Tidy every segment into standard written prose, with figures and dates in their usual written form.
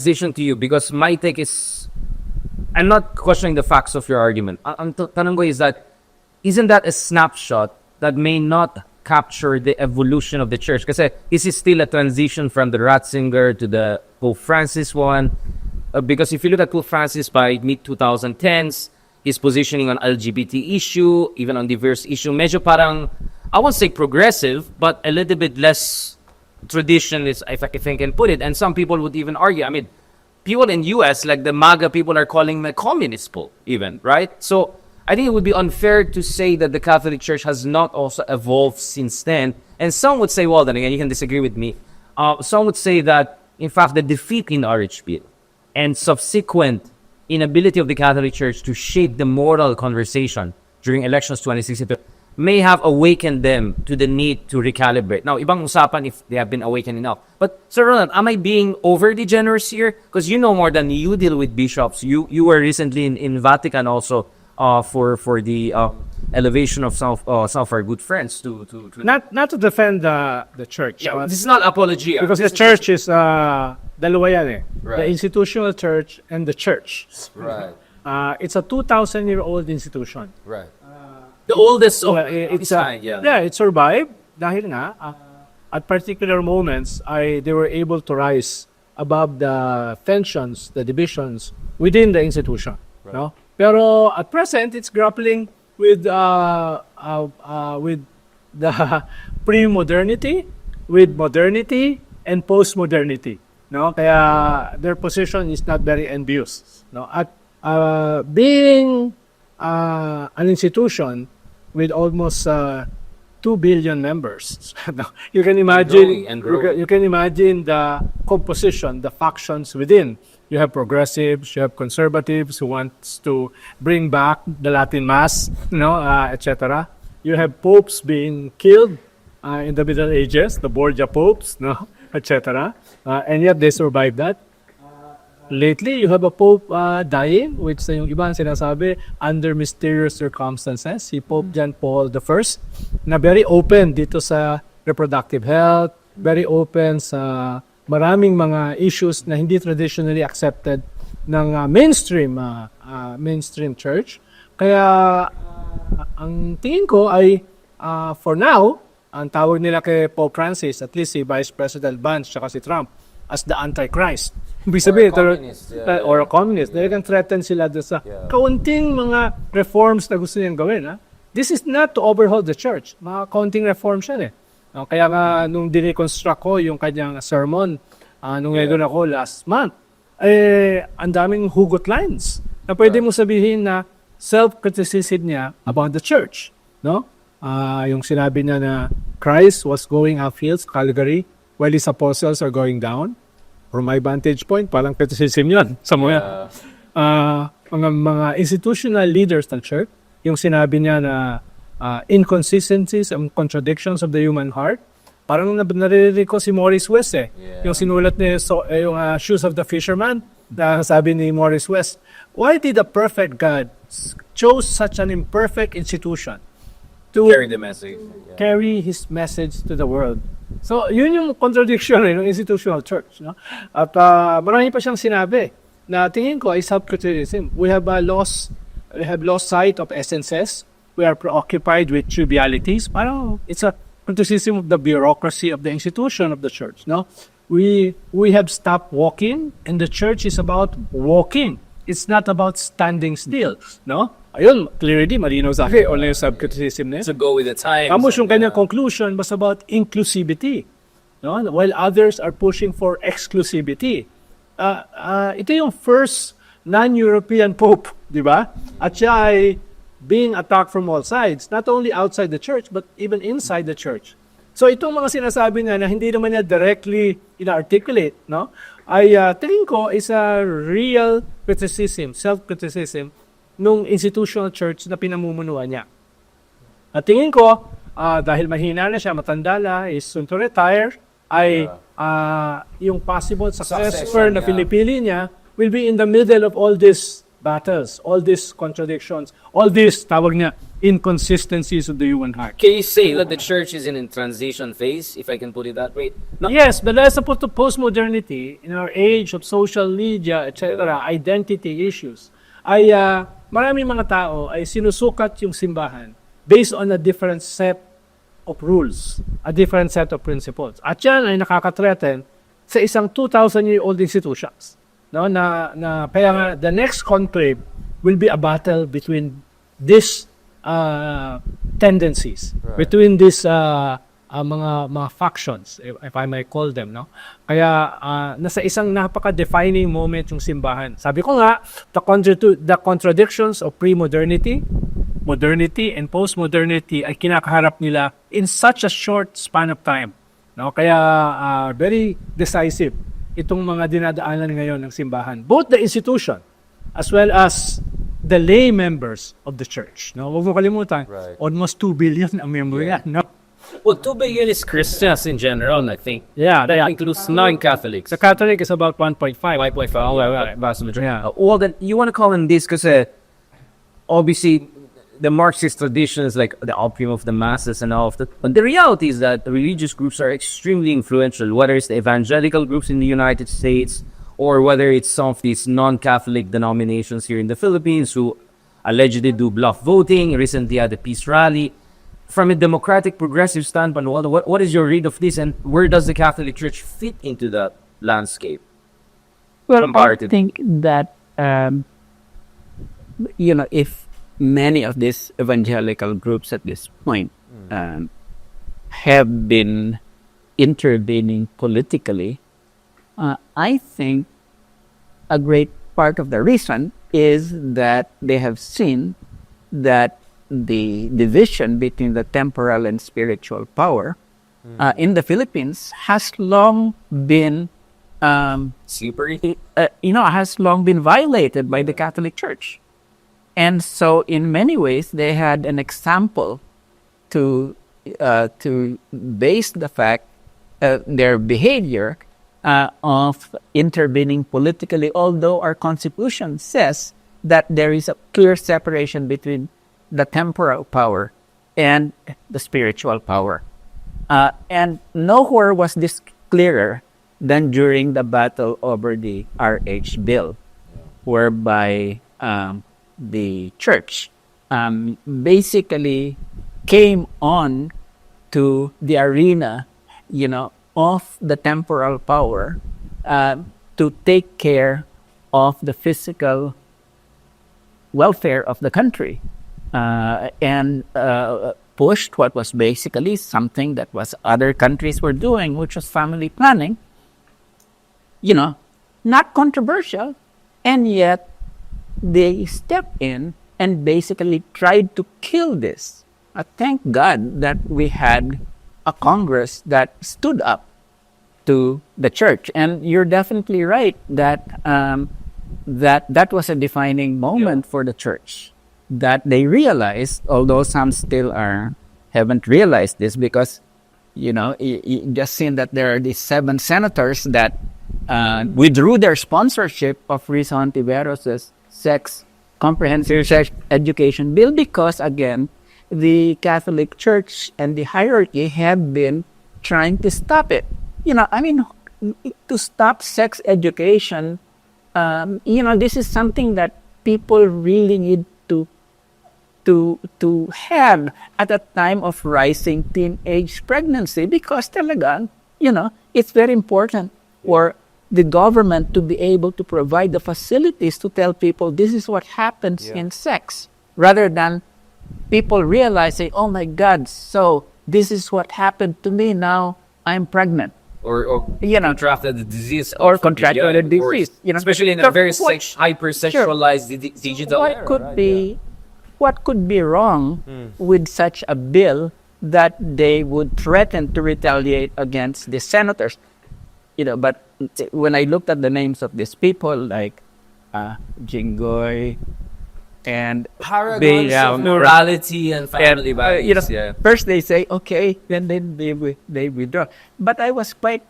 Position to you because my take is, I'm not questioning the facts of your argument. Ang tanong ko is that, isn't that a snapshot that may not capture the evolution of the church? Kasi this is still a transition from the Ratzinger to the Pope Francis one. Because if you look at Pope Francis by mid-2010s, his positioning on LGBT issue, even on diverse issue, medyo parang, I won't say progressive, but a little bit less traditionalist, if I can put it. And some people would even argue, I mean, people in US, like the MAGA people, are calling him a communist pope, even, right? So I think it would be unfair to say that the Catholic Church has not also evolved since then. And some would say, well, then again, you can disagree with me. Some would say that, in fact, the defeat in RH Bill and subsequent inability of the Catholic Church to shape the moral conversation during elections 2016 may have awakened them to the need to recalibrate. Now, ibang usapan if they have been awakened enough. But, Sir Ronald, am I being overly generous here? Because you know more than you deal with bishops. You were recently in Vatican also for the elevation of some of our good friends to Not to defend the church. Yeah, this is not apologia. Because the church is dalawa yan eh. Right. The institutional church and the church. Right. It's a 2,000-year-old institution. Right. The oldest of It's kind, yeah. Yeah, it survived dahil nga at particular moments they were able to rise above the tensions, the divisions within the institution. Right. No? Pero at present, it's grappling with the pre-modernity, with modernity, and post-modernity. No, kaya their position is not very envious. No, at being an institution with almost 2 billion members, you can imagine. And growing. You can imagine the composition, the factions within. You have progressives, you have conservatives who wants to bring back the Latin Mass, etc. You have popes being killed in the Middle Ages, the Borgia popes, etc. And yet they survived that. Lately, you have a pope dying, which yung iba sinasabi, under mysterious circumstances. Si Pope John Paul I, na very open dito sa reproductive health, very open sa maraming mga issues na hindi traditionally accepted ng mainstream church. Kaya ang tingin ko ay for now, ang tawag nila kay Pope Francis, at least si Vice President Vance tsaka si Trump, as the Antichrist. Ibig sabihin, or a communist. Talagang threaten sila doon sa kaunting mga reforms na gusto niyang gawin. Ha? This is not to overhaul the church. Mga kaunting reforms yan eh. Kaya nga, nung dineconstruct ko yung kanyang sermon, nung nandun ako last month, ang daming hugot lines na pwede mo sabihin na self-criticism niya about the church. No? Yung sinabi niya na Christ was going uphill, Calvary, while his apostles are going down. From my vantage point, parang criticism yun sa mga mga institutional leaders ng church, yung sinabi niya na inconsistencies and contradictions of the human heart. Parang naririnig ko si Morris West eh. Yung sinulat niya yung Shoes of the Fisherman, na sabi ni Morris West, why did the perfect God chose such an imperfect institution to carry the message. Carry his message to the world? So, yun yung contradiction ng institutional church. No? At marami pa siyang sinabi na tingin ko ay self-criticism. We have lost sight of essences. We are preoccupied with trivialities. Parang it's a criticism of the bureaucracy of the institution of the church. No, we have stopped walking, and the church is about walking. It's not about standing still. No, ayun clearly malinaw sa akin. Only yung self-criticism niya. To go with the times. Tapos yung kanyang conclusion was about inclusivity. No, while others are pushing for exclusivity. Ito yung first non-European pope, di ba? At siya ay being attacked from all sides, not only outside the church, but even inside the church. So itong mga sinasabi niya na hindi naman niya directly ina-articulate, no? Ay tingin ko is a real criticism, self-criticism nung institutional church na pinamumunuan niya. At tingin ko, dahil mahina na siya, matanda na, is soon to retire, ay yung possible successor na pinipili niya will be in the middle of all this battles, all these contradictions, all these, tawag niya, inconsistencies of the human heart. Can you say that the church is in a transition phase, if I can put it that way? Yes, but as opposed to postmodernity, in our age of social media, etc., identity issues, ay maraming mga tao ay sinusukat yung simbahan based on a different set of rules, a different set of principles. At yan ay nakaka-threaten sa isang 2,000-year-old institutions. No, kaya nga, the next conflict will be a battle between these tendencies, between these mga factions, if I may call them, no? Kaya nasa isang napaka-defining moment yung simbahan. Sabi ko nga, the contradictions of pre-modernity, modernity, and post-modernity ay kinakaharap nila in such a short span of time. No? Kaya very decisive itong mga dinadaanan ngayon ng simbahan. Both the institution as well as the lay members of the church. No? Huwag mo kalimutan, almost 2 billion ang member yan. No? Well, 2 billion is Christians in general, I think. Yeah, That includes non-Catholics. the Catholic is about 1.5. 5.5. Vast majority. Yeah. Well, then you want to call in this because obviously the Marxist tradition is like the opium of the masses and all of that. But the reality is that the religious groups are extremely influential, whether it's the evangelical groups in the United States or whether it's some of these non-Catholic denominations here in the Philippines who allegedly do bluff voting, recently had a peace rally. From a democratic progressive standpoint, what is your read of this, and where does the Catholic Church fit into that landscape? Well, I comparative? think that, if many of these evangelical groups at this point have been intervening politically, I think a great part of the reason is that they have seen that the division between the temporal and spiritual power in the Philippines has long been Slippery? has long been violated by the Catholic Church. And so in many ways they had an example to base the fact their behavior of intervening politically, although our Constitution says that there is a clear separation between the temporal power and the spiritual power. And nowhere was this clearer than during the battle over the RH bill, whereby the church basically came on to the arena, of the temporal power to take care of the physical welfare of the country. And pushed what was basically something that was other countries were doing, which was family planning. Not controversial, and yet they stepped in and basically tried to kill this. Thank God that we had a Congress that stood up to the church. And you're definitely right that that was a defining moment for the church. That they realized, although some still haven't realized this, because you just seen that there are these 7 senators that withdrew their sponsorship of Risa Hontiveros' comprehensive sex education bill because, again, the Catholic Church and the hierarchy have been trying to stop it. To stop sex education, this is something that people really need to have at a time of rising teenage pregnancy, because talagang, it's very important for the government to be able to provide the facilities to tell people this is what happens in sex, rather than people realizing, oh my God, so this is what happened to me, now I'm pregnant. Or contracted the disease. Or contracted a disease. Especially in a very hyper-sexualized digital era. What could be wrong with such a bill that they would threaten to retaliate against the senators? But when I looked at the names of these people, like Jinggoy and Paragons of morality and family values. First they say okay, then they withdraw. But I was quite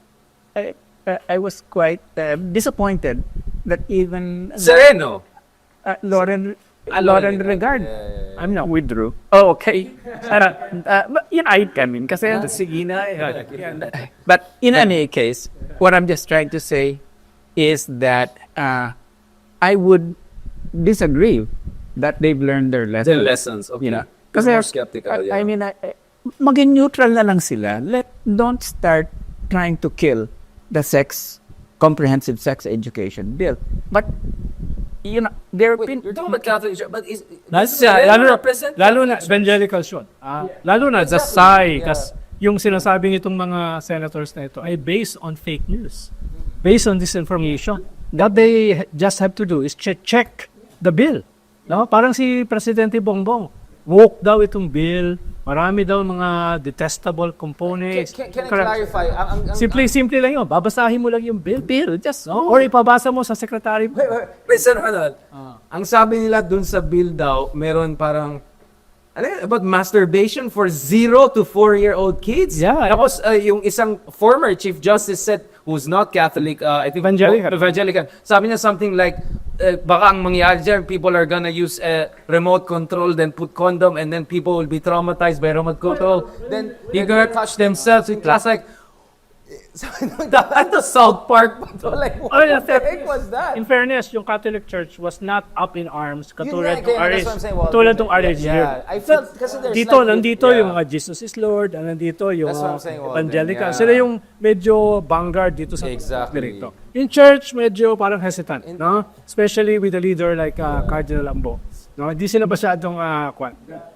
disappointed that even Sereno. Lauren Lauren Regard. Yeah. I'm not withdrew. Oh, okay. But, I mean, kasi, Sige na. but in any case, what I'm just trying to say is that I would disagree that they've learned their lesson. The lessons, okay. You know, You're kasi more skeptical, yeah. I mean, maging neutral na lang sila. Don't start trying to kill the comprehensive sex education bill. But there have been. You're talking about Catholic Church, but is Lalo na evangelicals yun. Lalo na the SAI, kas yung sinasabing itong mga senators na ito ay based on fake news, based on disinformation. What they just have to do is check the bill. No? Parang si Presidente Bongbong, woke daw itong bill, marami daw mga detestable components. Can I clarify? Simple lang yun. Babasahin mo lang yung bill. Just, no? Or ipabasa mo sa secretary mo. Wait, Sir Ronald. Ang sabi nila dun sa bill daw, meron parang about masturbation for 0 to 4-year-old kids. Yeah. Tapos yung isang former Chief Justice said, who's not Catholic, I think evangelical. Sabi niya something like, baka ang mangyayari dyan, people are gonna use remote control, then put condom, and then people will be traumatized by remote control. Then they're gonna touch themselves in class. Like, at the South Park. Like, what the heck was that? In fairness, yung Catholic Church was not up in arms katulad Yun nga, kaya that's what I'm saying, Walden. katulad ng RH Yeah, I felt kasi there's nandito yung mga Jesus is Lord, nandito yung That's what I'm saying, Walden, evangelical. yeah. Sila yung medyo vanguard dito sa Exactly. spirito. In church, medyo parang hesitant, no? Especially with a leader like Cardinal Ambo. No, hindi sila masyadong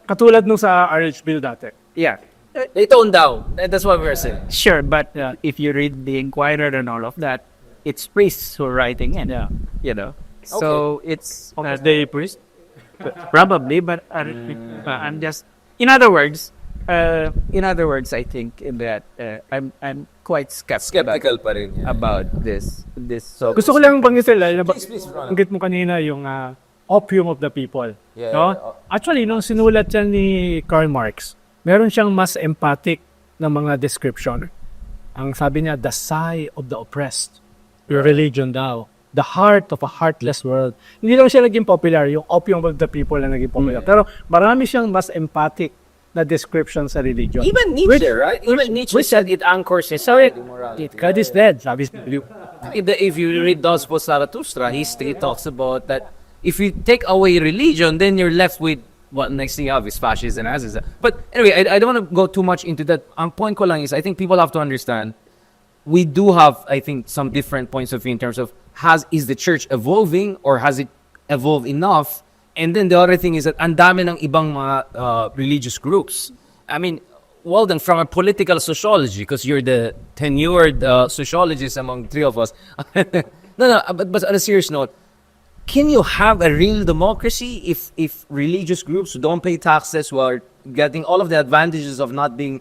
katulad nung sa RH bill dati. Yeah. They toned down. That's what we were saying. Sure, but if you read the Inquirer and all of that, it's priests who are writing in. Yeah. So it's the priest, probably. But I'm just, in other words, I think that I'm quite skeptical pa rin. Yeah. about this. So Gusto ko lang banggitin Please, Ronald. banggit mo kanina yung opium of the people. Yeah, No? yeah. Actually, nung sinulat yan ni Karl Marx, meron siyang mas empathic na mga description. Ang sabi niya, the sigh of the oppressed. Your religion daw. The heart of a heartless world. Hindi lang siya naging popular, yung opium of the people na naging popular. Pero marami siyang mas empathic na description sa religion. Even Nietzsche, right? Even Nietzsche said it anchors his God is dead, sabi If you read Thus Spoke Zarathustra, he talks about that if you take away religion, then you're left with what next thing you have is fascism and nazism. But anyway, I don't want to go too much into that. Ang point ko lang is, I think people have to understand, we do have, I think, some different points of view in terms of, is the church evolving or has it evolved enough? And then the other thing is that ang dami ng ibang mga religious groups. I mean, Walden, from a political sociology, because you're the tenured sociologist among three of us. But on a serious note, can you have a real democracy if religious groups who don't pay taxes, who are getting all of the advantages of having,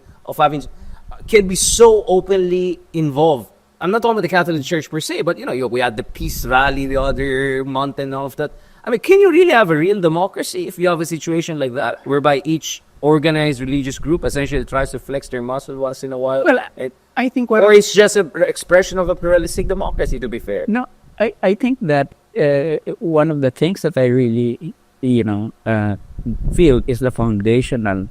can be so openly involved? I'm not talking about the Catholic Church per se, but we had the peace rally the other month and all of that. I mean, can you really have a real democracy if you have a situation like that, whereby each organized religious group essentially tries to flex their muscle once in a while? Well, I think or it's just an expression of a pluralistic democracy, to be fair. No, I think that one of the things that I really, feel is the foundational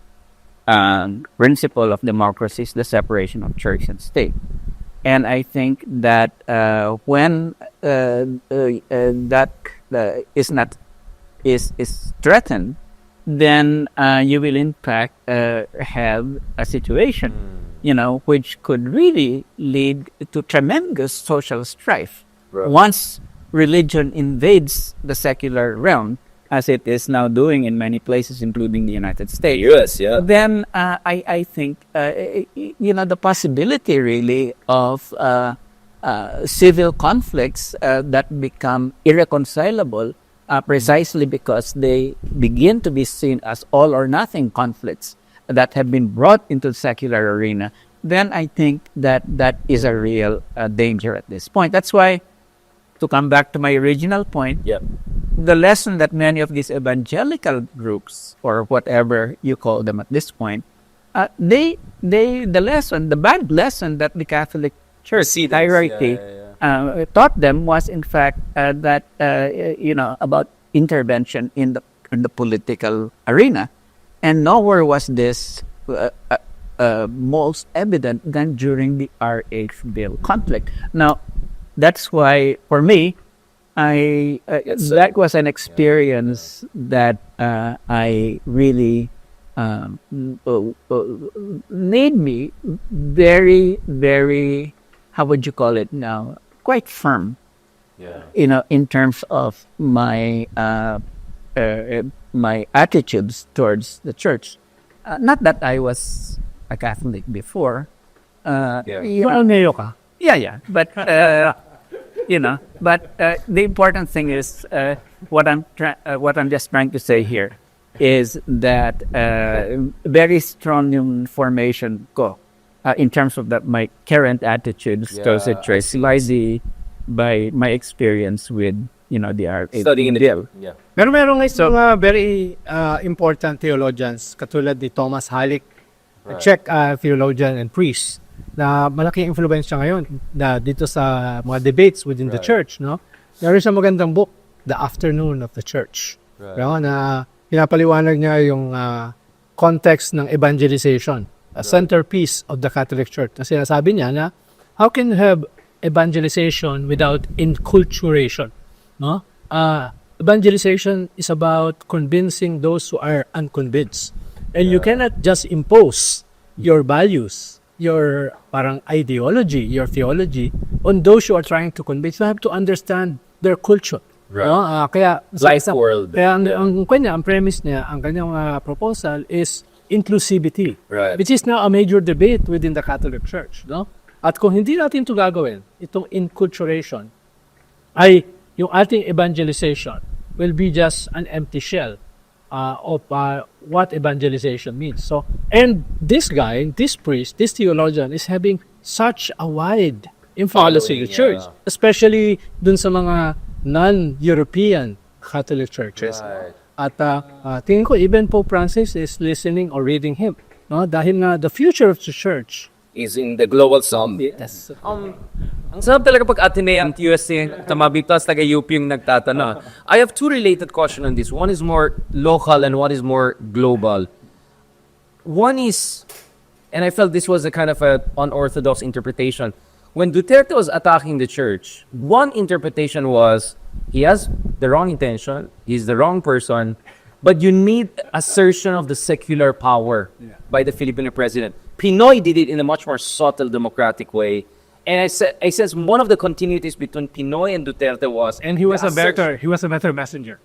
principle of democracy is the separation of church and state. And I think that when that is threatened, then you will in fact have a situation, which could really lead to tremendous social strife. Right. Once religion invades the secular realm, as it is now doing in many places, including the United States. Yes, yeah. Then I think the possibility really of civil conflicts that become irreconcilable precisely because they begin to be seen as all or nothing conflicts that have been brought into the secular arena. Then I think that is a real danger at this point. That's why, to come back to my original point, Yep. the lesson that many of these evangelical groups, or whatever you call them at this point, the bad lesson that the Catholic Church hierarchy taught them was, in fact, that about intervention in the political arena, and nowhere was this most evident than during the RH bill conflict. Now, that's why for me, that was an experience that I really made me very, very, how would you call it now, quite firm. In terms of my my attitudes towards the church. Not that I was a Catholic before. Well, neo ka. Yeah. But but the important thing is what I'm just trying to say here is that very strong yung formation ko in terms of my current attitudes towards the church by my experience with the art Studying in the bill. Pero meron nga mga very important theologians katulad ni Thomas Halleck, a Czech theologian and priest na malaking influensya ngayon na dito sa mga debates within the church, no? Meron siyang magandang book, The Afternoon of the Church. No? Na pinapaliwanag niya yung context ng evangelization, a centerpiece of the Catholic Church. Na sinasabi niya na how can you have evangelization without enculturation? No? Evangelization is about convincing those who are unconvinced. And you cannot just impose your values, your parang ideology, your theology on those who are trying to convince. You have to understand their culture. Right. No? Kaya Life world. Kaya ang premise niya, ang kanyang proposal is inclusivity, Right. which is now a major debate within the Catholic Church. No? At kung hindi natin ito gagawin, itong enculturation, ay yung ating evangelization will be just an empty shell of what evangelization means. So, and this guy, this priest, this theologian is having such a wide influence in the church, especially dun sa mga non-European Catholic churches. Right. At tingin ko, even Pope Francis is listening or reading him. No? Dahil nga, the future of the church Is in the global sum. yes. Ang sarap talaga pag Ateneo at USC, tamabigtas taga UP yung nagtatanong. I have two related questions on this. One is more local and one is more global. One is, and I felt this was a kind of an unorthodox interpretation. When Duterte was attacking the church, one interpretation was he has the wrong intention, he's the wrong person, but you need assertion of the secular power by the Filipino president. Pinoy did it in a much more subtle democratic way. And I sense one of the continuities between Pinoy and Duterte was, And he was the a better messenger.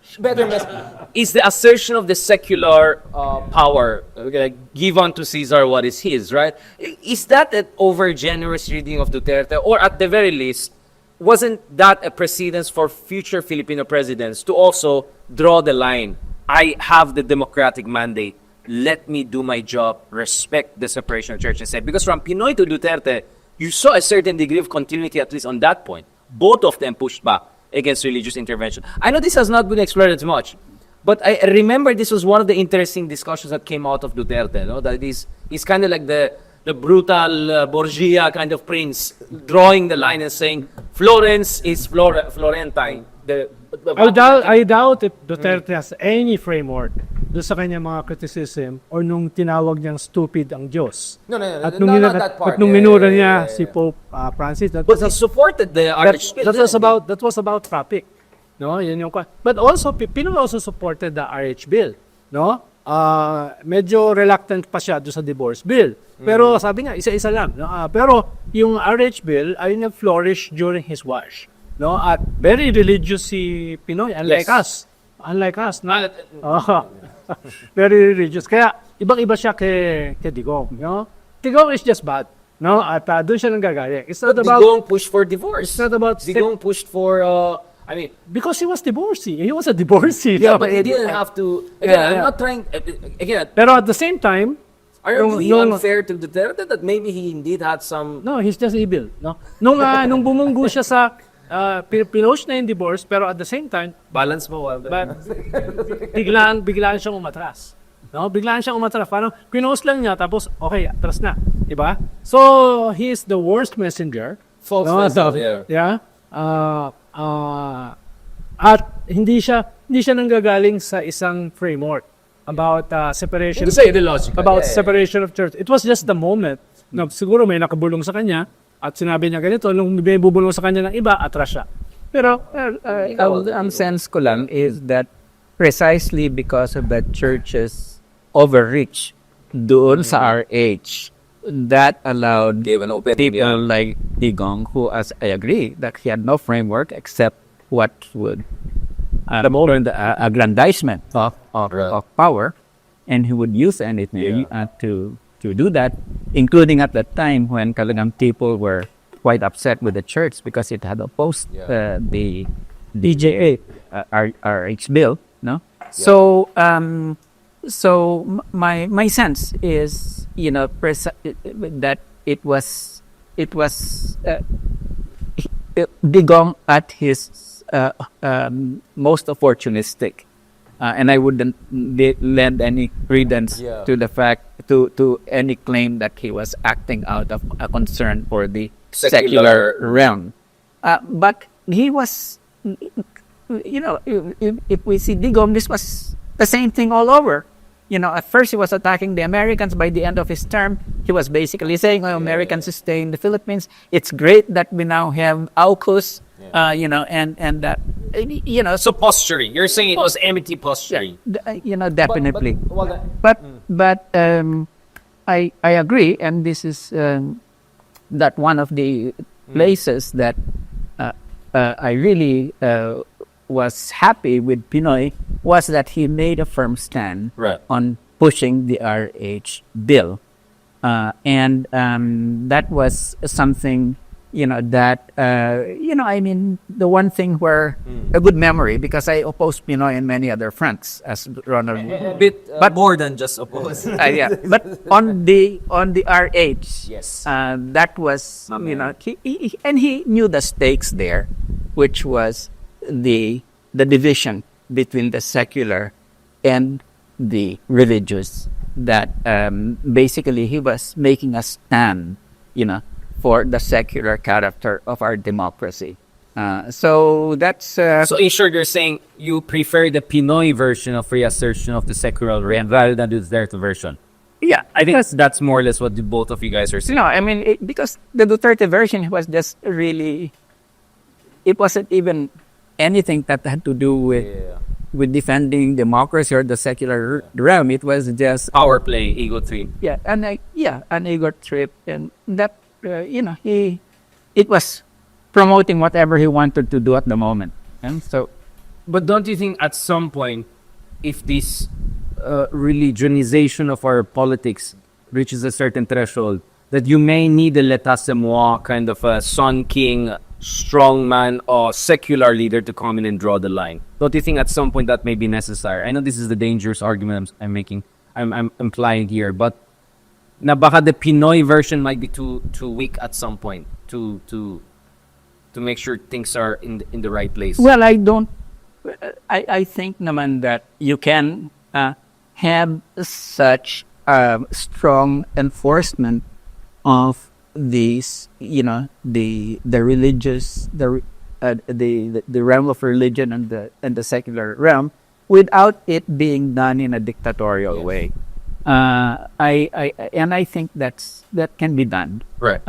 is the assertion of the secular power, okay, give unto Caesar what is his, right? Is that an over generous reading of Duterte, or at the very least, wasn't that a precedence for future Filipino presidents to also draw the line? I have the democratic mandate. Let me do my job, respect the separation of church and state. Because from Pinoy to Duterte, you saw a certain degree of continuity, at least on that point. Both of them pushed back against religious intervention. I know this has not been explored as much, but I remember this was one of the interesting discussions that came out of Duterte. No? That he's kind of like the brutal Borgia kind of prince, drawing the line and saying, Florence is Florentine. I doubt if Duterte has any framework doon sa kanya mga criticism or nung tinawag niyang stupid ang Diyos. No, At no, nung, not that part. at nung minura niya si Pope Francis. But he supported the Archbishop. That was about traffic. No, yun yung but also Pinoy also supported the RH bill, no? Medyo reluctant pa siya doon sa divorce bill. Pero sabi nga isa-isa lang, no? Pero yung RH bill ay nag-flourish during his watch, no? At very religious si Pinoy, unlike us. Unlike us, no? Very religious. Kaya ibang-iba siya kay Digong, no? Digong is just bad, no? At doon siya nanggagaling. It's not about Digong pushed for divorce. It's not about Digong pushed for because he was divorcee. He was a divorcee. yeah, but he didn't have to. Again, I'm not trying. Again, Pero at the same time, are you being unfair to Duterte that maybe he indeed had some? no, he's just evil, no? Nung bumunggo siya sa pinost na yung divorce, pero at the same time, Balance mo, Walden. but biglaan siyang umatras. No? Biglaan siyang umatras. Parang pinost lang niya, tapos okay, atras na. Diba? So, he is the worst messenger. False No? messenger, yeah. Yeah. At hindi siya hindi siya nanggagaling sa isang framework about separation Hindi sa ideological. about separation of church. It was just the moment na siguro may nakabulong sa kanya at sinabi niya ganito, nung may bubulong sa kanya ng iba, atras siya. Pero ang sense ko lang is that precisely because of the church's overreach doon sa RH, that allowed people like Digong, who, as I agree, that he had no framework except what would the aggrandizement of power, and he would use anything to do that, including at that time when talagang people were quite upset with the church because it had opposed the DJA RH bill, no? So my sense is, that it was Digong at his most opportunistic, and I wouldn't lend any credence to the fact to any claim that he was acting out of a concern for the secular realm. But he was, if we see Digong, this was the same thing all over. At first he was attacking the Americans. By the end of his term, he was basically saying, Americans stay in the Philippines. It's great that we now have AUKUS, and that, So posturing. You're saying it was empty posturing. definitely. But I agree, and this is that one of the places that I really was happy with Pinoy was that he made a firm stand on pushing the RH bill, and that was something that the one thing where a good memory, because I opposed Pinoy in many other fronts, as Ronald. But more than just oppose. But on the RH, Yes. that was he knew the stakes there, which was the division between the secular and the religious. That basically he was making a stand, for the secular character of our democracy. So that's So in short, you're saying you prefer the Pinoy version of reassertion of the secular realm rather than the Duterte version. yeah. I think that's more or less what both of you guys are saying. No, I mean, because the Duterte version was just really, it wasn't even anything that had to do with defending democracy or the secular realm. It was just Power play, ego trip. an ego trip, and that it was promoting whatever he wanted to do at the moment, and so But don't you think at some point, if this religionization of our politics reaches a certain threshold, that you may need a l'état c'est moi kind of a Sun King, strongman, or secular leader to come in and draw the line? Don't you think at some point that may be necessary? I know this is the dangerous argument I'm making, I'm implying here, but na baka the Pinoy version might be too weak at some point to make sure things are in the right place. well, I think naman that you can have such strong enforcement of these, the religious, the realm of religion and the secular realm, without it being done in a dictatorial way. I think that can be done. Right.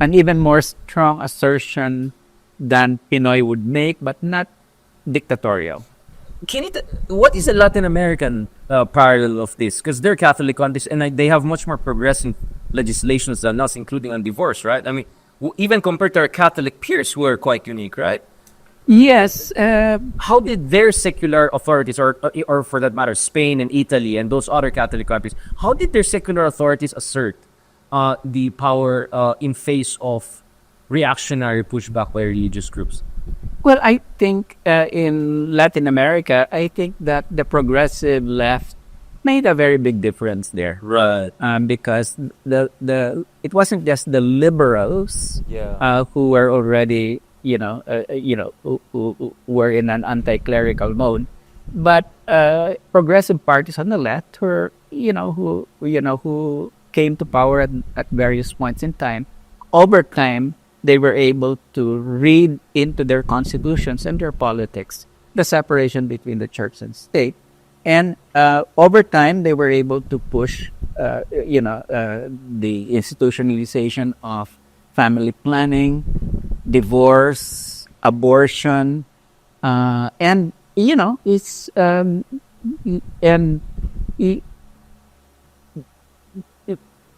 An even more strong assertion than Pinoy would make, but not dictatorial. What is the Latin American parallel of this? Because they're Catholic countries and they have much more progressive legislations than us, including on divorce, right? I mean, even compared to our Catholic peers who are quite unique, right? Yes. How did their secular authorities, or for that matter, Spain and Italy and those other Catholic countries, how did their secular authorities assert the power in face of reactionary pushback by religious groups? Well, I think in Latin America, I think that the progressive left made a very big difference there. Right. Because it wasn't just the liberals who were already who were in an anti-clerical mode, but progressive parties on the left who came to power at various points in time. Over time, they were able to read into their constitutions and their politics the separation between the church and state. And over time, they were able to push, the institutionalization of family planning, divorce, abortion, and it's and i-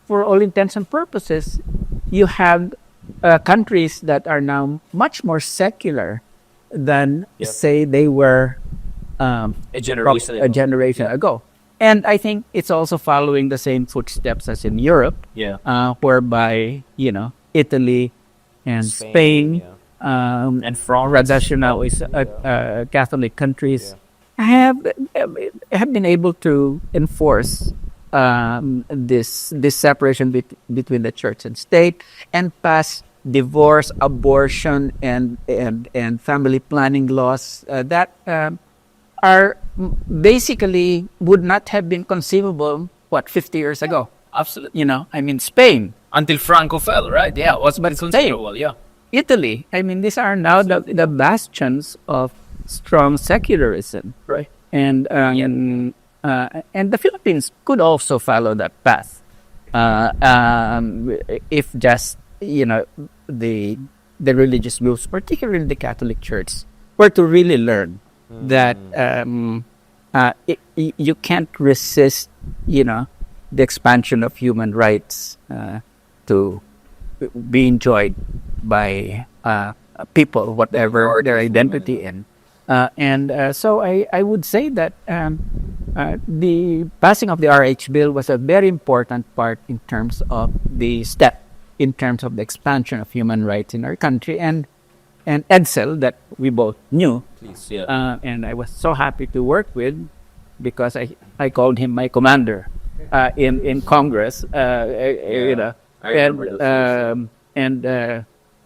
for all intents and purposes, you have countries that are now much more secular than say they were A generation a generation ago. And I think it's also following the same footsteps as in Europe, Yeah. whereby Italy and Spain, And France. traditional Catholic countries have been able to enforce this separation between the church and state, and pass divorce, abortion, and family planning laws that are basically would not have been conceivable 50 years ago. Absolutely. I mean, Spain, Until Franco fell, right? Yeah, was But considerable. Yeah. Italy. I mean, these are now the bastions of strong secularism, Right. and the Philippines could also follow that path, if just the religious groups, particularly the Catholic Church, were to really learn that you can't resist the expansion of human rights to be enjoyed by people, whatever their identity in. So I would say that the passing of the RH bill was a very important part in terms of the step, in terms of the expansion of human rights in our country, and Edsel, that we both knew, Please. Yeah. and I was so happy to work with, because I called him my commander in Congress. I remember those And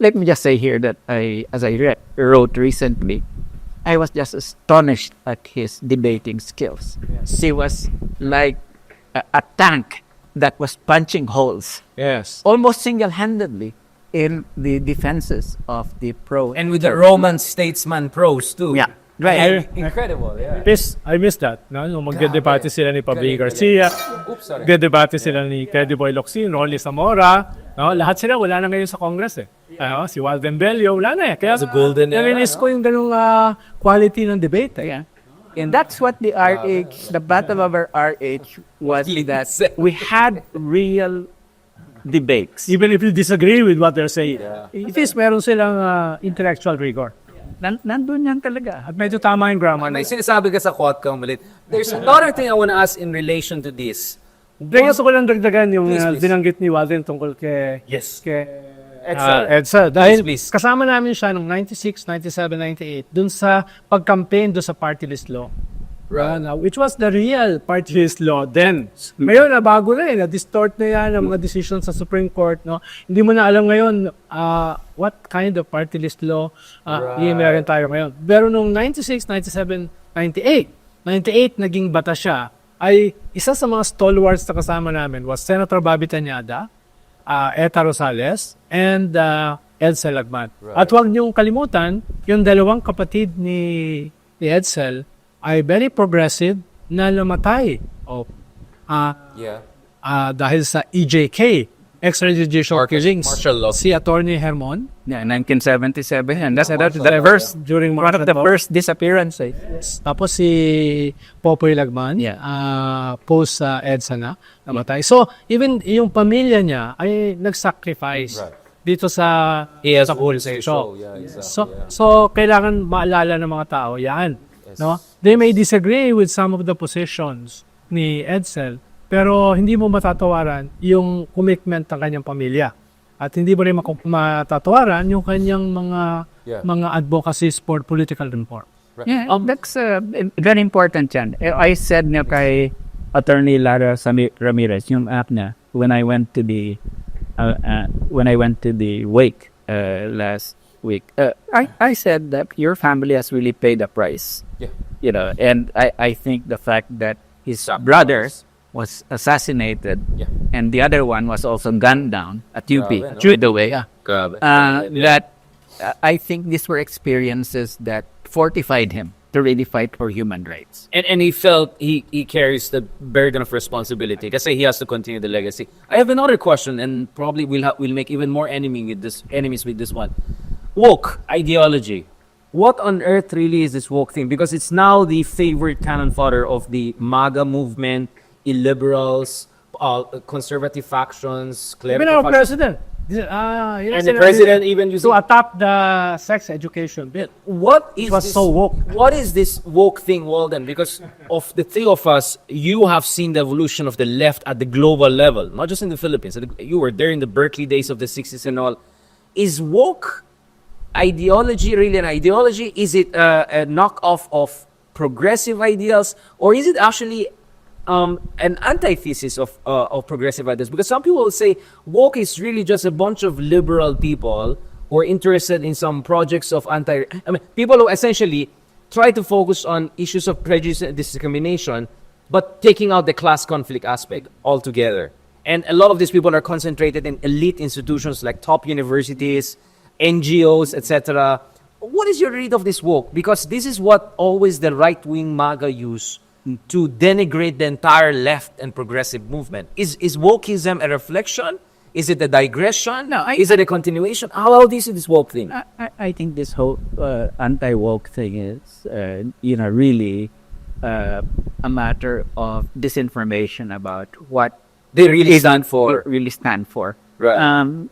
let me just say here that as I wrote recently, I was just astonished at his debating skills. He was like a tank that was punching holes Yes. almost single-handedly in the defenses of the pro. And with the Roman statesman prose too. Yeah, right. Incredible, yeah. I miss that. No? Yung magdedebate sila ni Pablo Garcia, Oops, sorry. magdedebate sila ni Crediboy Locsin, Rolly Zamora. No? Lahat sila wala na ngayon sa Congress eh. Si Walden Bello, wala na eh. Kaya The golden era, narinis ko yung ganung quality ng debate. Yeah. And that's what the RH, the battle over RH was, that we had real debates. Even if you disagree with what they're saying, it is meron silang intellectual rigor. Nandun yan talaga. At medyo tama yung grammar. May sinasabi ka sa quote ka malit. There's another thing I want to ask in relation to this. Gusto ko lang dagdagan yung Please. binanggit ni Walden tungkol kay Edsel. Edsel. Dahil Please. kasama namin siya noong 96, 97, 98 dun sa pag-campaign dun sa party list law. Right. Which was the real party list law then. Ngayon, bago na na-distort na yan ang mga decisions sa Supreme Court. No? Hindi mo na alam ngayon what kind of party list law yung meron tayo ngayon. Pero noong 96, 97, 98 naging bata siya, ay isa sa mga stalwarts na kasama namin was Senator Bobby Tanyada, Eta Rosales, and Edsel Agman. At huwag niyong kalimutan, yung dalawang kapatid ni Edsel ay very progressive na namatay dahil sa EJK, extrajudicial killings. martial law. Si Attorney Hermon, Yeah, 1977. And that's the first during one of the first disappearance. Tapos si Popoy Lagman, Yeah. post sa EDSA na, namatay. So, even yung pamilya niya ay nag-sacrifice dito sa He has sa a whole policy. say so. Yeah, exactly. So, kailangan maalala ng mga tao yan. No? They may disagree with some of the positions ni Edsel, pero hindi mo matatawaran yung commitment ng kanyang pamilya. At hindi mo rin matatawaran yung kanyang mga advocacies for political reform. Yeah, that's very important yan. I said niya kay Attorney Lara Ramirez, yung app niya, when I went to the wake last week, I said that your family has really paid the price. Yeah. And I think the fact that his brother was assassinated, and the other one was also gunned down at UP. Grabe, no? By the way, Grabe. that I think these were experiences that fortified him to really fight for human rights. And he felt he carries the burden of responsibility kasi he has to continue the legacy. I have another question, and probably we'll make even more enemies with this one. Woke ideology. What on earth really is this woke thing? Because it's now the favorite cannon fodder of the MAGA movement, illiberals, conservative factions, Even clerical our factions. president. And the president even using to adopt the sex education bill. What is It was this, so woke. What is this woke thing, Walden? Because of the three of us, you have seen the evolution of the left at the global level, not just in the Philippines. You were there in the Berkeley days of the 60s and all. Is woke ideology really an ideology? Is it a knockoff of progressive ideals? Or is it actually an antithesis of progressive ideas? Because some people will say woke is really just a bunch of liberal people who are interested in some projects of people who essentially try to focus on issues of prejudice and discrimination, but taking out the class conflict aspect altogether. And a lot of these people are concentrated in elite institutions like top universities, NGOs, etc. What is your read of this woke? Because this is what always the right-wing MAGA use to denigrate the entire left and progressive movement. Is wokeism a reflection? Is it a digression? No, is it a continuation? How do you see this woke thing? I think this whole anti-woke thing is, really a matter of disinformation about what They really is stand for. really stand for. Right.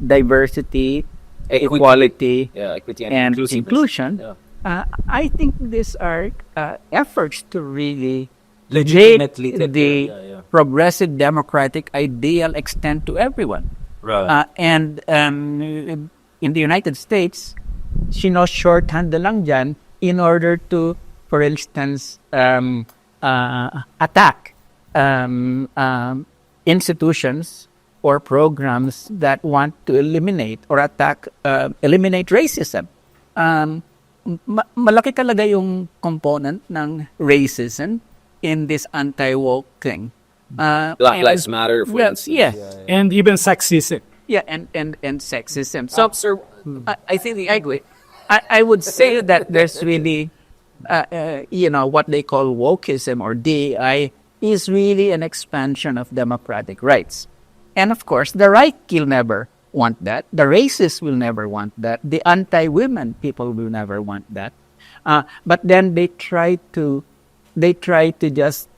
Diversity, Equity. equality, Equity and inclusiveness. inclusion. Yeah. I think these are efforts to really Legitimately make take the care, yeah. progressive democratic ideal extend to everyone. Right. And in the United States, shorthand lang dyan in order to, for instance, attack institutions or programs that want to eliminate or eliminate racism. Malaki talaga yung component ng racism in this anti-woke thing. Black Lives Matter, for instance. Yeah. And even sexism. Yeah, and sexism. So, sir, I think I agree. I would say that there's really, what they call wokeism or DEI is really an expansion of democratic rights. And of course, the right will never want that. The racists will never want that. The anti-women people will never want that. But then they try to just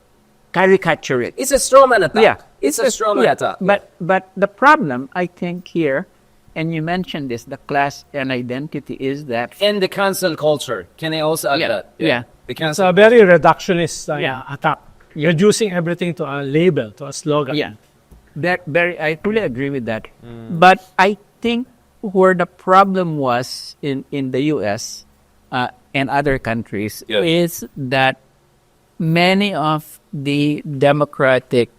caricature it. It's a strawman attack. Yeah, It's a strawman attack. But the problem, I think, here, and you mentioned this, the class and identity is that. And the cancel culture. Can I also add that? Yeah. The It's cancel. a very reductionist Yeah. attack. Reducing everything to a label, to a slogan. Yeah, I fully agree with that. But I think where the problem was in the U.S. And other countries is that many of the democratic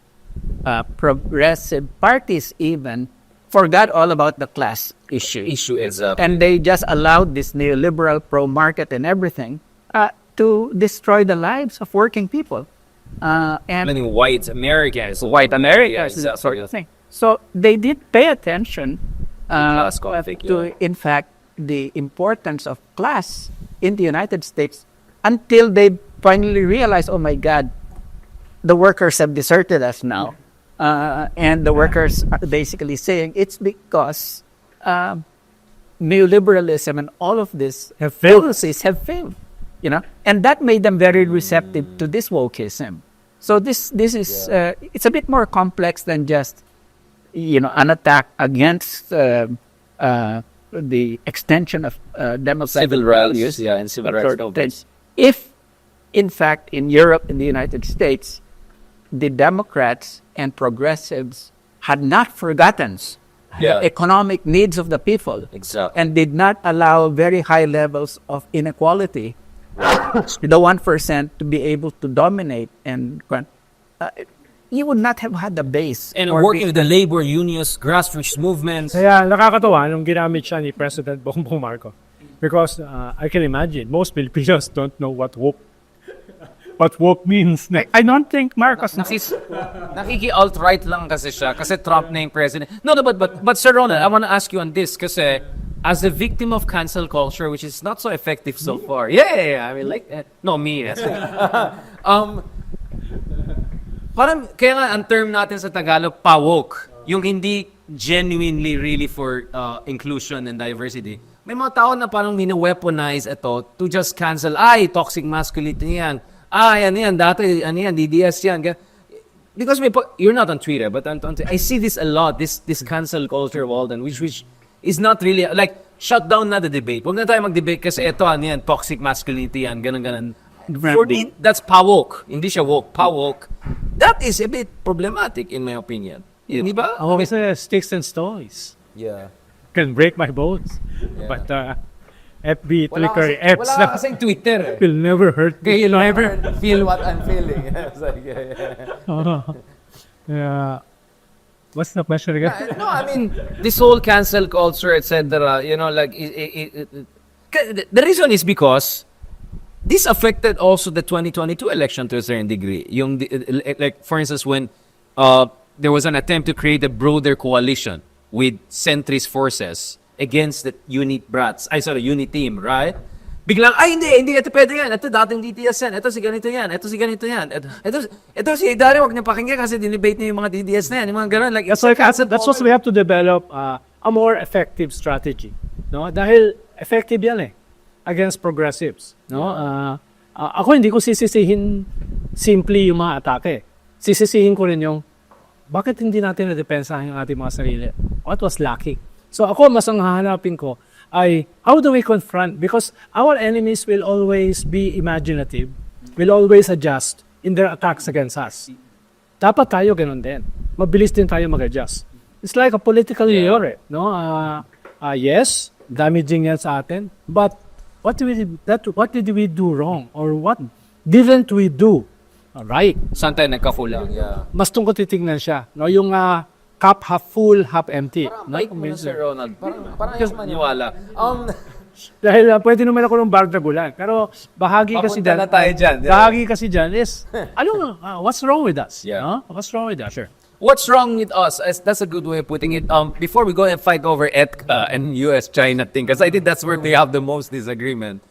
progressive parties even forgot all about the class issue. And they just allowed this neoliberal pro-market and everything to destroy the lives of working people. And Meaning white Americans. white America, Yeah, is that exactly. sort of thing. So they did pay attention Class conflict, to, in fact, the importance of class in the United States until they finally realized, oh my God, the workers have deserted us now. And the workers are basically saying it's because neoliberalism and all of this policies have failed. And that made them very receptive to this wokeism. So this is it's a bit more complex than just an attack against the extension of democratic Civil rights, values. and civil that rights sort of movements. thing. If, in fact, in Europe, in the United States, the Democrats and progressives had not forgotten Yeah. the economic needs of the people Exactly. and did not allow very high levels of inequality, the 1% to be able to dominate and you would not have had the base. And or working with the labor unions, grassroots movements. Kaya nakakatawa nung ginamit siya ni President Bongbong Marcos. Because I can imagine, most Filipinos don't know what woke means. I don't think Marcos Nakiki-alt-right lang kasi siya kasi Trump na yung president. No, but Sir Ronald, I want to ask you on this kasi as a victim of cancel culture, which is not so effective so far. Yeah. I mean, like, no, me. Yes. Parang, kaya nga, ang term natin sa Tagalog, pa-woke. Yung hindi genuinely really for inclusion and diversity. May mga tao na parang mini-weaponize ito to just cancel, ay, toxic masculinity yan. Ay, ano yan, dati, ano yan, DDS yan. Because you're not on Twitter, but I see this a lot, this cancel culture, Walden, which is not really, like, shut down na the debate. Huwag na tayo mag-debate kasi ito, ano yan, toxic masculinity yan, ganun. For me, that's pa-woke. Hindi siya woke, pa-woke. That is a bit problematic in my opinion. Di ba? Ako kasi sticks and stones Yeah. can break my bones. Yeah. But FB, Twitter, apps wala kasing Twitter eh. will never hurt me. Okay, you'll never feel what I'm feeling. It's like, yeah. Yeah. What's the question again? No, I mean, this whole cancel culture, etc. You know, like, the reason is because this affected also the 2022 election to a certain degree. Like, for instance, when there was an attempt to create a broader coalition with centrist forces against the unit team, right? Biglang, ay, hindi, ito pwede yan. Ito dating DDS yan. Ito si ganito yan. Ito si ganito yan. Ito si Dario, wag niya pakinggan kasi dinibate niya yung mga DDS na yan. Yung mga ganun. Like, That's what we have to develop a more effective strategy. No? Dahil effective yan against progressives. No? Ako hindi ko sisisihin simply yung mga atake. Sisisihin ko rin yung bakit hindi natin na-depensahan yung ating mga sarili? What was lacking? So ako, mas ang hahanapin ko ay how do we confront? Because our enemies will always be imaginative, will always adjust in their attacks against us. Dapat tayo ganun din. Mabilis din tayo mag-adjust. It's like a political year, no? Yes, damaging yan sa atin. But what did we do wrong? Or what didn't we do right? saan tayo nagkakulang? Yeah. Mas tungkol titignan siya. No? Yung cup half full, half empty. Bait mo na, Sir Ronald. Parang ayaw maniwala. Dahil pwede naman ako ng bardagulan. Pero bahagi kasi Papunta na tayo dyan. Bahagi kasi dyan is, what's wrong with us? Yeah. No? What's wrong with us? Sure. What's wrong with us? That's a good way of putting it. Before we go and fight over ETCA and US-China thing, because I think that's where they have the most disagreement.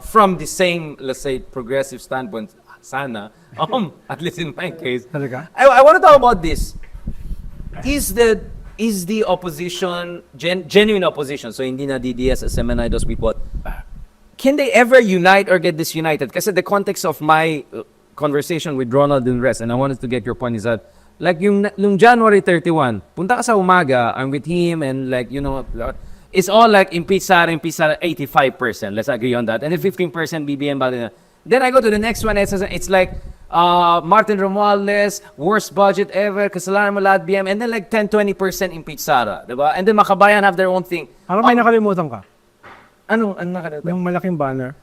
From the same, let's say, progressive standpoint, sana, at least in my case, Talaga? I want to talk about this. Is the opposition genuine opposition? So hindi na DDS, SMNI, those people. Can they ever unite or get disunited? Kasi the context of my conversation with Ronald and rest, and I wanted to get your point is that like yung January 31, punta ka sa umaga, I'm with him, and like, you know, it's all like impeach Sara, 85%. Let's agree on that. And then 15% BBM. Then I go to the next one, it's like Martin Romualdez, worst budget ever, kasalanan mo lahat BM, and then like 10-20% impeach Sara, diba? And then Makabayan have their own thing. Parang may nakalimutan ka. Ano nakalimutan? Yung malaking banner.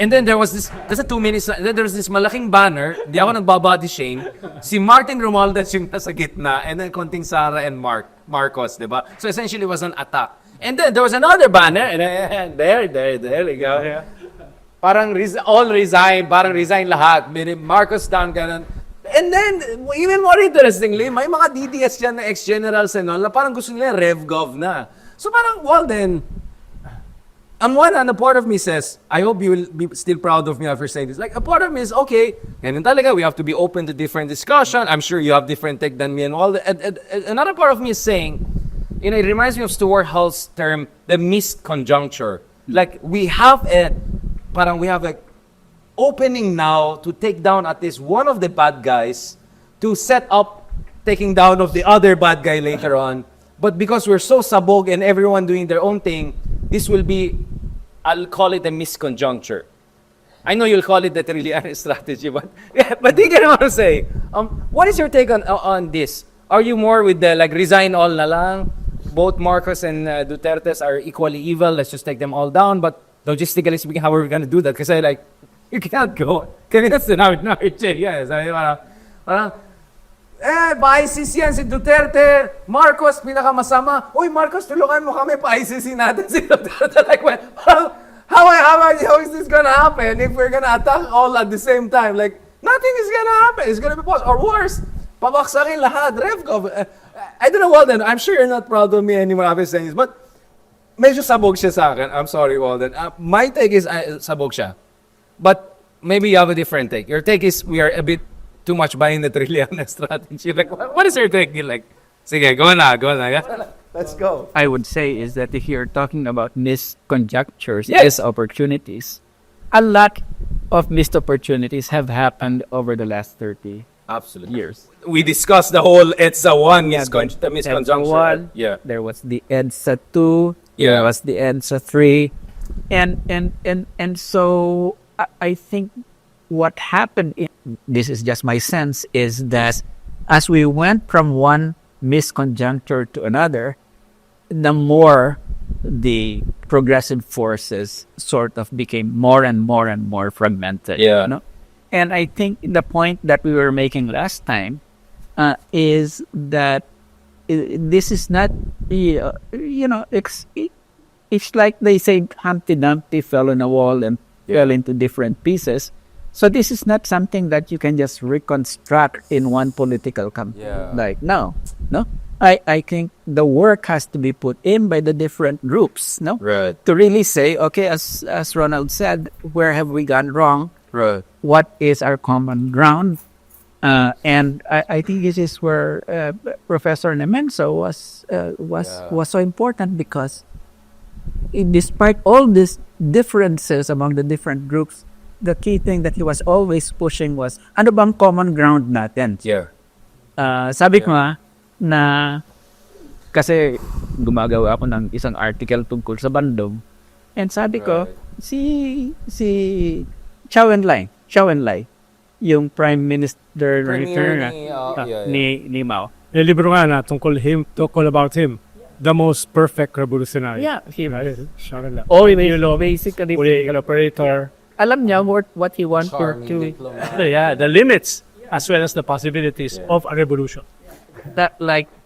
And then there was this, that's a 2 minutes, then there was this malaking banner, di ako nagbabody shame, si Martin Romualdez yung nasa gitna, and then konting Sara and Marcos, di ba? So essentially it was an attack. And then there was another banner, and there you go. Yeah. Parang all resign, parang resign lahat, Marcos down, ganun. And then, even more interestingly, may mga DDS dyan na ex-generals and all, na parang gusto nila RevGov na. So parang, well then, on one hand, a part of me says, I hope you will be still proud of me after saying this. Like, a part of me is, okay, ganun talaga, we have to be open to different discussion. I'm sure you have different take than me and all. Another part of me is saying, you know, it reminds me of Stuart Hall's term, the missed conjuncture. Like, we have a opening now to take down at least one of the bad guys to set up taking down of the other bad guy later on. But because we're so sabog and everyone doing their own thing, this will be, I'll call it a misconjuncture. I know you'll call it the trillion strategy, but yeah, but you get what I'm saying. What is your take on this? Are you more with the like resign all na lang? Both Marcos and Duterte's are equally evil. Let's just take them all down. But logistically speaking, how are we going to do that? Because like, you can't go. Kasi that's the narrative. Yes, I mean, parang pa-ICC yan si Duterte, Marcos, pinakamasama. Uy, Marcos, tulungan mo kami, pa-ICC natin si Duterte. Like, well, how is this gonna happen if we're gonna attack all at the same time? Like, nothing is gonna happen. It's gonna be possible. Or worse, pabaksakin lahat. RevGov. I don't know, Walden, I'm sure you're not proud of me anymore after saying this, but medyo sabog siya sa akin. I'm sorry, Walden. My take is sabog siya. But maybe you have a different take. Your take is we are a bit too much buying the Trillanes strategy. Like, what is your take? You're like, sige, go na. Let's go. I would say is that if you're talking about missed conjunctures, Yes. missed opportunities, a lot of missed opportunities have happened over the last 30 Absolutely. years. We discussed the whole EDSA 1 Yeah, the EDSA misconjunction. 1, Yeah. There was the EDSA 2, Yeah. there was the EDSA 3. And so I think what happened, this is just my sense, is that as we went from one misconjuncture to another, the more the progressive forces sort of became more and more fragmented. Yeah. You know? And I think the point that we were making last time is that this is not, it's like they say Humpty Dumpty fell on a wall and fell into different pieces. So this is not something that you can just reconstruct in one political campaign. Yeah. Like, no. I think the work has to be put in by the different groups, no? Right. To really say, okay, as Ronald said, where have we gone wrong? Right. What is our common ground? And I think this is where Professor Nemenso was so important, because despite all these differences among the different groups, the key thing that he was always pushing was, ano bang common ground natin? Yeah. Sabi ko nga, na kasi gumagawa ako ng isang article tungkol sa Bandung, and sabi ko, si Chou Enlai, yung Prime Minister ni Mao. May libro nga na tungkol about him. The most perfect revolutionary. Yeah, Siya rin lang. basically, Political operator. alam niya what he wanted to, Yeah, the limits as well as the possibilities of a revolution. that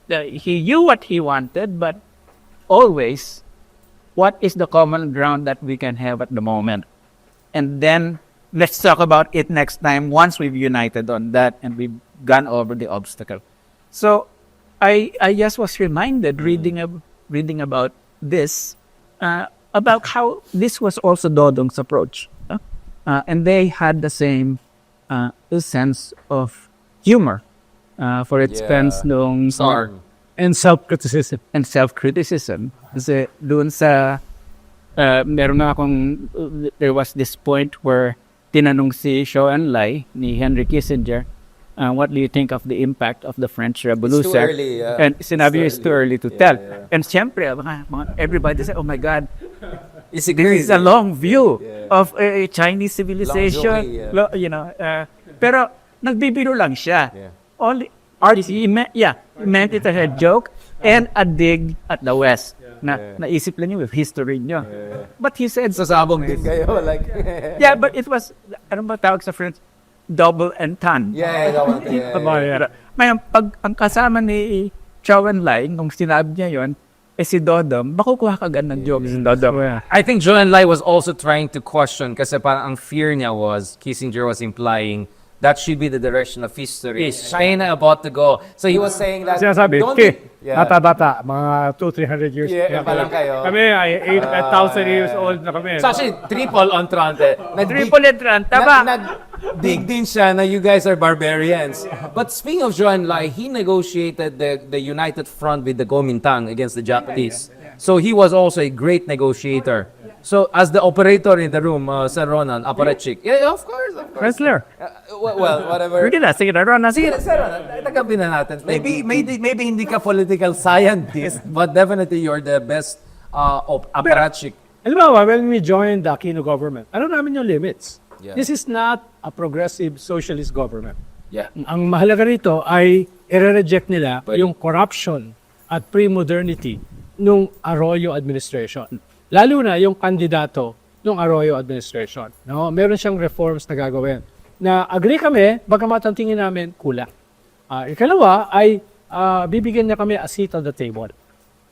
he knew what he wanted, but always, what is the common ground that we can have at the moment? And then let's talk about it next time once we've united on that and we've gone over the obstacle. So I just was reminded reading about this, about how this was also Dodong's approach. And they had the same sense of humor. For instance, nung And self-criticism. and self-criticism. Kasi doon sa, meron na akong, there was this point where tinanong si Zhou Enlai ni Henry Kissinger, what do you think of the impact of the French Revolution? early, yeah. And sinabi niya, it's too early to tell. yeah. And siyempre, everybody said, oh my God, this is a long view of a Chinese civilization. Long journey, Pero nagbibiro lang siya. Yeah. Only he meant it as a joke and a dig at the West. Naisip lang niyo with history niyo. But he said, Sasabog din kayo. Like, yeah, but it was, ano ba tawag sa French? Double entendre. Ngayon, pag ang kasama ni Zhou Enlai, nung sinabi niya yon, si Dodong, makukuha ka ng joke si Dodong. I think Zhou Enlai was also trying to question, kasi parang ang fear niya was, Kissinger was implying, that should be the direction of history. Is China about to go? So he was saying that, Sinasabi, don't bata-bata, mga 200-300 years. pa lang kayo. Kami ay 8,000 years old na kami. It's actually triple entrante. Triple entrante, tama. Nag-dig din siya na you guys are barbarians. But speaking of Zhou Enlai, he negotiated the United Front with the Kuomintang against the Japanese. So he was also a great negotiator. So as the operator in the room, Sir Ronald, aparachik. Yeah, of course. Wrestler. Well, whatever. Sige na, Ron. Sige, Sir Ronald, tagapin na natin. Maybe hindi ka political scientist, but definitely you're the best aparachik. Alam mo, when we joined the Aquino government, ano namin yung limits? Yeah. This is not a progressive socialist government. Yeah. Ang mahalaga rito ay i-reject nila yung corruption at pre-modernity nung Arroyo administration. Lalo na yung kandidato nung Arroyo administration. No? Meron siyang reforms na gagawin. Na agree kami, bagamat ang tingin namin kulang. Ikalawa ay bibigyan niya kami a seat on the table.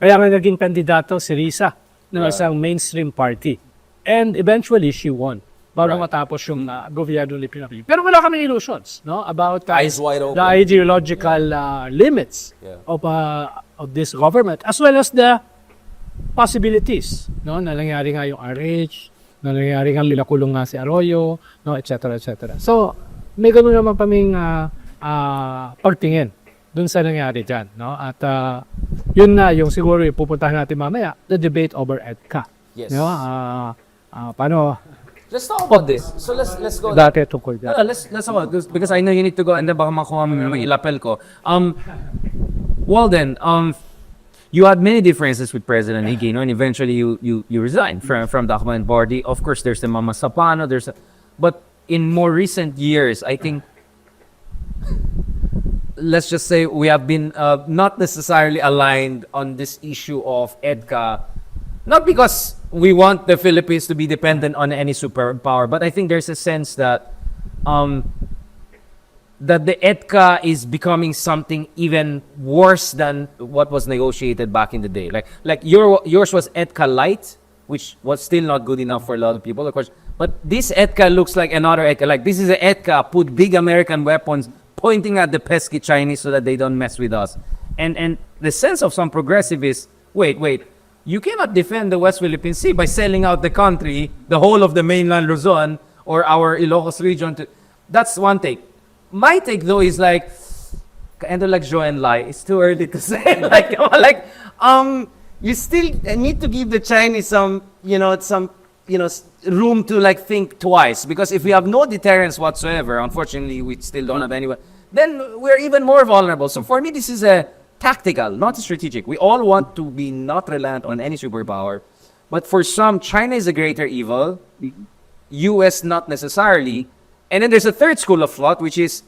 Kaya nga naging kandidato si Risa ng isang mainstream party. And eventually, she won. Bago matapos yung gobyerno ni Pinoy. Pero wala kami illusions, no, about Eyes wide open. the ideological limits of this government, as well as the possibilities, no, na nangyari nga yung RH, na nangyari nga pinakulong nga si Arroyo, no, etc. etc. So, may gano'n naman kaming pagtingin dun sa nangyari dyan, no? At yun na yung siguro yung pupuntahan natin mamaya, the debate over EDCA. Yes. No? Paano Let's talk about this. So let's go. dati tungkol dyan? Let's talk about this because I know you need to go and then baka makuha mo yung ilapel ko. Walden, you had many differences with President Higino, and eventually you resigned from the Akbayan Party. Of course, there's the Mama Sapano, but in more recent years, I think, let's just say we have been not necessarily aligned on this issue of EDCA, not because we want the Philippines to be dependent on any superpower, but I think there's a sense that that the EDCA is becoming something even worse than what was negotiated back in the day. Like yours was EDCA light, which was still not good enough for a lot of people, of course. But this EDCA looks like another EDCA. Like this is an EDCA, put big American weapons pointing at the pesky Chinese so that they don't mess with us. And the sense of some progressivists, wait, you cannot defend the West Philippine Sea by selling out the country, the whole of the mainland Luzon or our Ilocos region. That's one take. My take though is like, kind of like Joe and Lai. It's too early to say. You still need to give the Chinese some room to like think twice, because if we have no deterrence whatsoever, unfortunately, we still don't have anyone. Then we're even more vulnerable. So for me, this is a tactical, not strategic. We all want to be not reliant on any superpower, but for some, China is a greater evil. U.S. not necessarily. And then there's a third school of thought, which is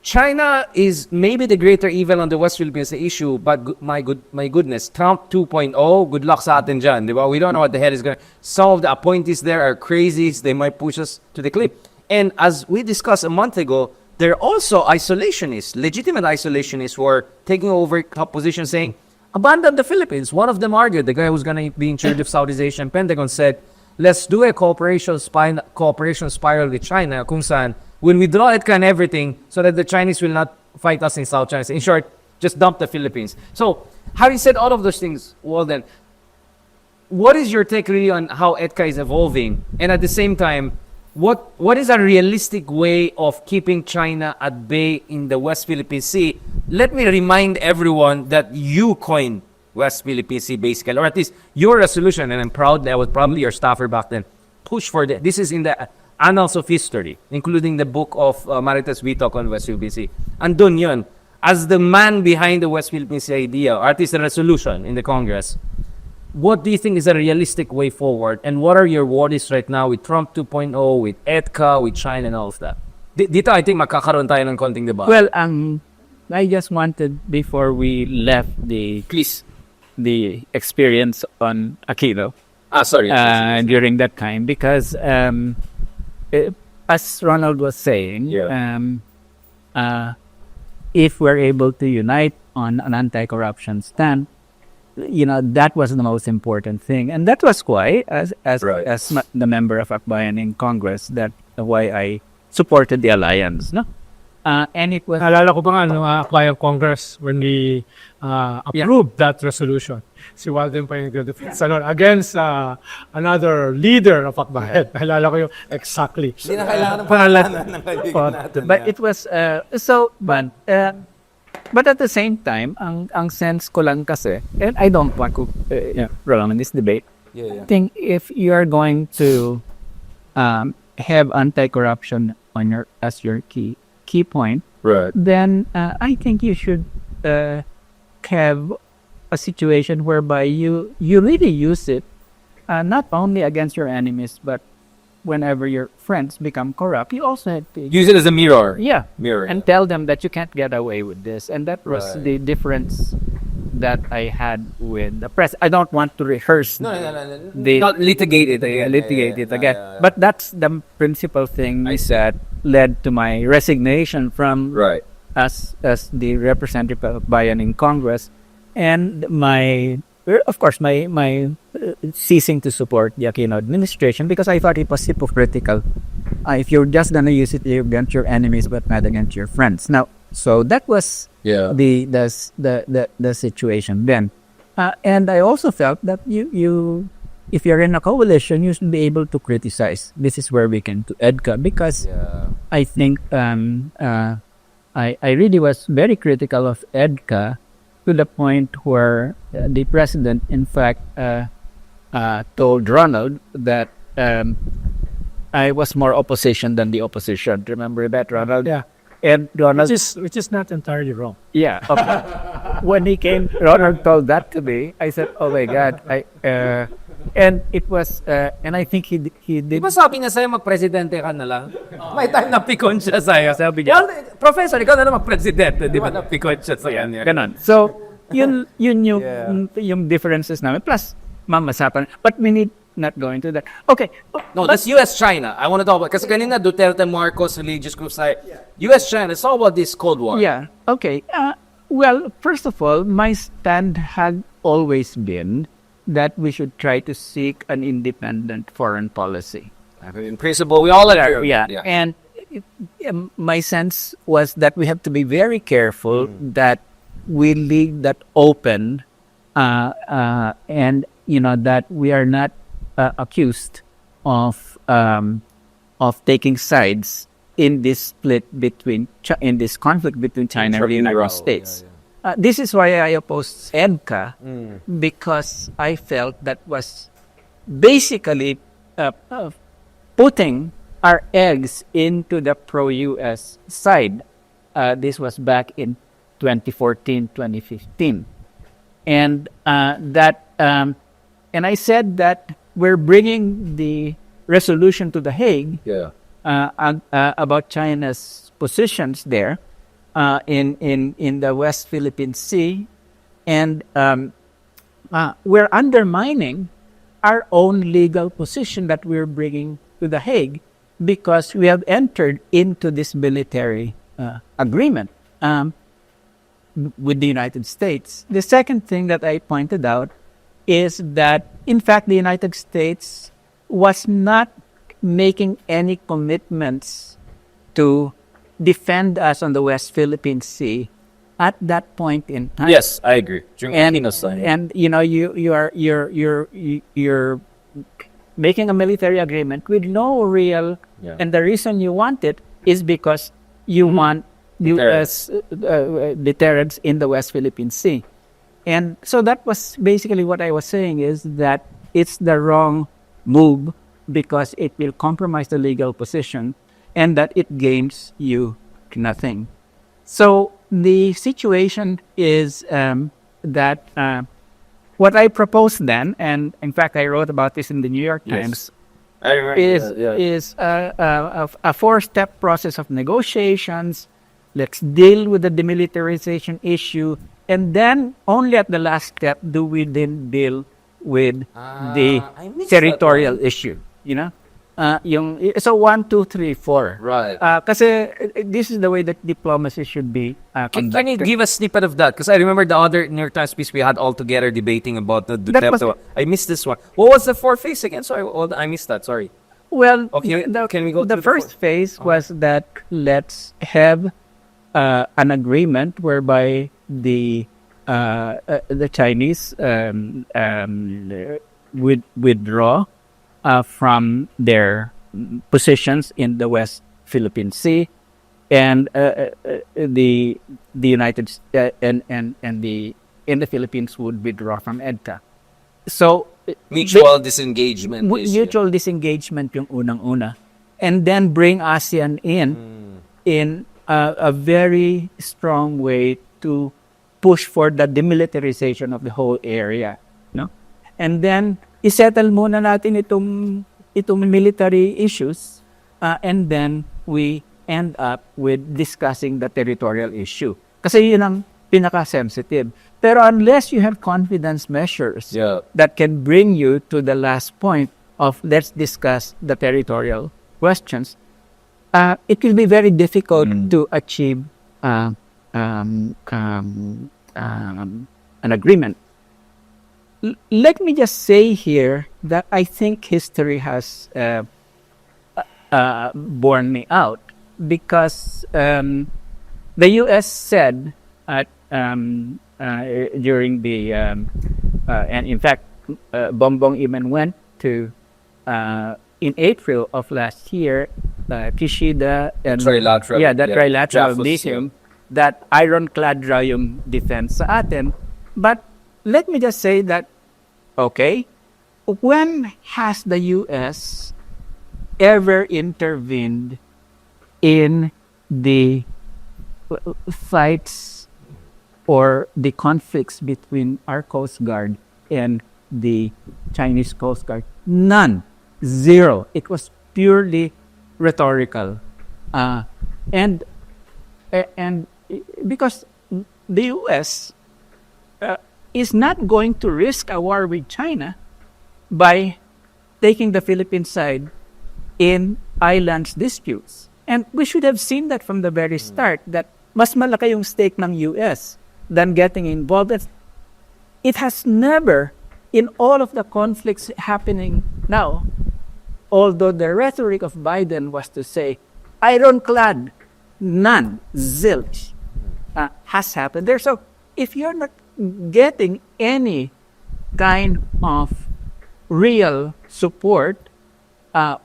China is maybe the greater evil on the West Philippines issue, but my goodness, Trump 2.0, good luck sa atin dyan, di ba? We don't know what the hell is going to... Some of the appointees there are crazies. They might push us to the cliff. And as we discussed a month ago, there are also isolationists, legitimate isolationists who are taking over top positions saying, abandon the Philippines. One of them argued, the guy who's going to be in charge of Southeast Asia and Pentagon said, let's do a cooperation spiral with China, kung saan we'll withdraw EDCA and everything so that the Chinese will not fight us in South China. In short, just dump the Philippines. So, having said all of those things, Walden, what is your take really on how EDCA is evolving? And at the same time, what is a realistic way of keeping China at bay in the West Philippine Sea? Let me remind everyone that you coined West Philippine Sea basically, or at least your resolution, and I'm proud that I was probably your staffer back then, push for that. This is in the annals of history, including the book of Marites Witok on West Philippine Sea. Andun yun. As the man behind the West Philippine Sea idea, or at least the resolution in the Congress, what do you think is a realistic way forward? And what are your worries right now with Trump 2.0, with EDCA, with China, and all of that? Dito, I think magkakaroon tayo ng konting debate. Well, I just wanted, before we left the experience on Aquino, during that time, because as Ronald was saying, if we're able to unite on an anti-corruption stand, that was the most important thing, and that was why, as the member of Akbayan in Congress, that why I supported the alliance, no. And it was... Naalala ko pa nga, Akbayan Congress, when we approved that resolution. Si Walden pa yung defense against another leader of Akbayan. Naalala ko yung exactly. Hindi na kailangan ng pangalanan ng kaibigan natin. But it was... but at the same time, ang sense ko lang kasi, and I don't want to prolong this debate, I think if you are going to have anti-corruption on as your key point, Right. then I think you should have a situation whereby you really use it not only against your enemies, but whenever your friends become corrupt, you also have to Use it as a mirror. mirror and tell them that you can't get away with this. And that was the difference that I had with the press. I don't want to rehearse No. Not litigate it again. again. But that's the principal thing that led to my resignation from Right. as the representative of Bayan in Congress, and my ceasing to support the Aquino administration, because I thought it was hypocritical. If you're just gonna use it against your enemies but not against your friends. Now, so that was the situation then. And I also felt that if you're in a coalition, you should be able to criticize. This is where we came to EDCA because I think I really was very critical of EDCA to the point where the president, in fact, told Ronald that I was more opposition than the opposition. Remember that, Ronald? Yeah. And Ronald, Which is not entirely wrong. yeah. Okay. When he came, Ronald told that to me. I said, "Oh my God!" And it was, and I think he Di did. ba sabi niya sa'yo, mag-presidente ka na lang? May time na pikon siya sa'yo. Sabi niya. Professor, ikaw na lang mag-presidente. Di ba napikon siya sa'yo? Ganon. So, yun yung differences namin. Plus, mamasapan. But we need not go into that. Okay. No, that's US-China. I want to talk about, kasi kanina Duterte, Marcos, religious groups, US-China. Let's talk about this Cold War. Yeah. Okay. Well, first of all, my stand had always been that we should try to seek an independent foreign policy. In principle, we all agree. Yeah. And my sense was that we have to be very careful that we leave that open, and that we are not accused of taking sides in this split in this conflict between China and the United States. This is why I opposed EDCA, because I felt that was basically putting our eggs into the pro-US side. This was back in 2014, 2015. And and I said that we're bringing the resolution to The Hague about China's positions there in the West Philippine Sea, and we're undermining our own legal position that we're bringing to The Hague because we have entered into this military agreement with the United States. The second thing that I pointed out is that, in fact, the United States was not making any commitments to defend us on the West Philippine Sea at that point in time. Yes, I agree. And you're making a military agreement with no real, and the reason you want it is because you want U.S. deterrence in the West Philippine Sea. And so that was basically what I was saying, is that it's the wrong move because it will compromise the legal position and that it gains you nothing. So the situation is that what I proposed then, and in fact I wrote about this in the New York Times, is a four-step process of negotiations. Let's deal with the demilitarization issue, and then only at the last step do we then deal with the territorial issue. So 1, 2, 3, 4. Right. Kasi this is the way that diplomacy should be Can conducted. you give a snippet of that? Because I remember the other New York Times piece we had all together debating about the Duterte. I missed this one. What was the fourth phase again? Sorry, I missed that. Sorry. Well, Okay, can we go the to the first phase was that let's have an agreement whereby the Chinese would withdraw from their positions in the West Philippine Sea, and the United and the Philippines would withdraw from EDCA. So Mutual disengagement. mutual disengagement yung unang-una, and then bring ASEAN in a very strong way to push for the demilitarization of the whole area, no? And then isettle muna natin itong military issues, and then we end up with discussing the territorial issue. Kasi yun ang pinaka-sensitive. Pero unless you have confidence measures that can bring you to the last point of let's discuss the territorial questions, it will be very difficult to achieve an agreement. Let me just say here that I think history has borne me out, because the U.S. said during the and in fact, Bongbong even went to in April of last year, Kishida and Trilateral. yeah, that trilateral Draft was, meeting, that ironclad raw yung defense sa atin. But let me just say that, okay, when has the U.S. ever intervened in the fights or the conflicts between our Coast Guard and the Chinese Coast Guard? None. Zero. It was purely rhetorical. And because the U.S. Is not going to risk a war with China by taking the Philippine side in islands disputes. And we should have seen that from the very start, that mas malaki yung stake ng US than getting involved. It has never, in all of the conflicts happening now, although the rhetoric of Biden was to say, ironclad, none, zilch, has happened there. So if you're not getting any kind of real support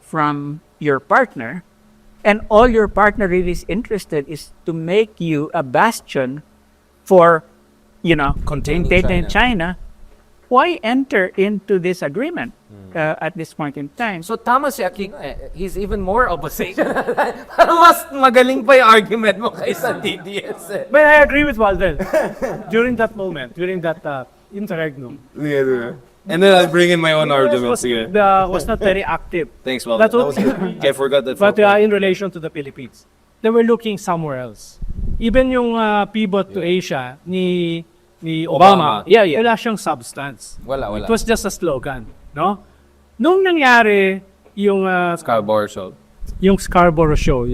from your partner, and all your partner really is interested is to make you a bastion for, containing China, why enter into this agreement at this point in time? So tama si Aquino he's even more opposition. Mas magaling pa yung argument mo kaysa DDS eh. But I agree with Walden. During that moment, during that interregnum, And then I'll bring in my own arguments again. was not very active. Thanks, Walden. That was- Okay, I forgot that. But in relation to the Philippines, they were looking somewhere else. Even yung pivot to Asia ni Obama, wala siyang substance. Wala. It was just a slogan, no? Nung nangyari yung Scarborough Show. Scarborough Show,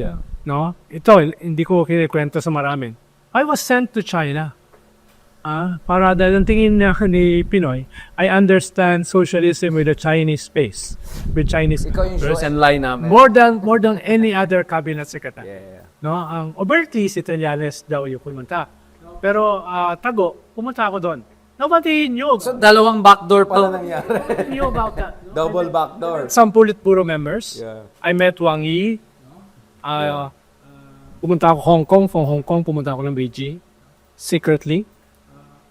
no? Ito hindi ko kinikwento sa marami. I was sent to China. Para dahil ang tingin ni Pinoy, I understand socialism with a Chinese space, with Chinese Ikaw yung show and lie namin. more than any other cabinet secretary. No, ang Obertis Italianes daw yung pumunta. Pero Tago, pumunta ako doon. Nobody knew. So dalawang backdoor pala nangyari. Knew about that. Double backdoor. Some Politburo members. I met Wang Yi. Pumunta ako Hong Kong. From Hong Kong, pumunta ako ng Beijing. Secretly.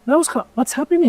And I was, what's happening?